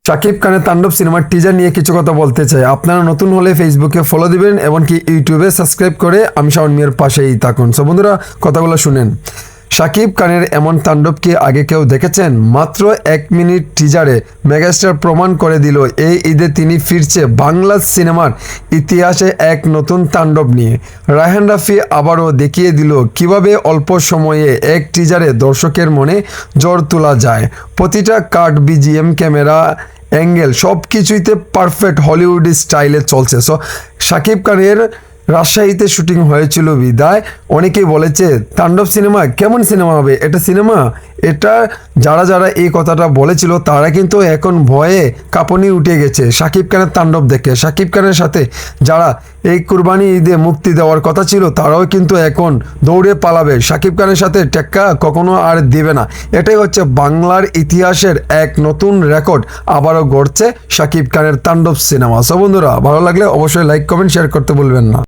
শাকিব খানের তাণ্ডব সিনেমার টিজার নিয়ে কিছু কথা বলতে চাই। আপনারা নতুন হলে ফেসবুকে ফলো দিবেন, এমনকি ইউটিউবে সাবস্ক্রাইব করে আমি শাওন মিয়ার পাশেই থাকুন। সো বন্ধুরা, কথাগুলো শুনেন। শাকিব খানের এমন তাণ্ডব কি আগে কেউ দেখেছেন? মাত্র 1 মিনিট টিজারে মেগাস্টার প্রমাণ করে দিল এই ঈদে তিনি ফিরছে বাংলা সিনেমার ইতিহাসে এক নতুন তাণ্ডব নিয়ে। রায়হান রাফি আবারও দেখিয়ে দিল কিভাবে অল্প সময়ে এক টিজারে দর্শকের মনে জ্বর তোলা যায়। প্রতিটা কাট, বিজিএম, ক্যামেরা অ্যাঙ্গেল সব কিছুইতে পারফেক্ট হলিউড স্টাইলে চলছে। সো শাকিব খানের রাজশাহীতে শুটিং হয়েছিল বিদায় অনেকেই বলেছে তাণ্ডব সিনেমা কেমন সিনেমা হবে, এটা সিনেমা এটা। যারা যারা এই কথাটা বলেছিল তারা কিন্তু এখন ভয়ে কাঁপুনি উঠে গেছে শাকিব খানের তাণ্ডব দেখে। শাকিব খানের সাথে যারা এই কুরবানি ঈদে মুক্তি দেওয়ার কথা ছিল তারাও কিন্তু এখন দৌড়ে পালাবে। শাকিব খানের সাথে টেক্কা কখনো আর দেবে না। এটাই হচ্ছে বাংলার ইতিহাসের এক নতুন রেকর্ড আবারও গড়ছে শাকিব খানের তাণ্ডব সিনেমা। সো বন্ধুরা, ভালো লাগলে অবশ্যই লাইক, কমেন্ট, শেয়ার করতে ভুলবেন না।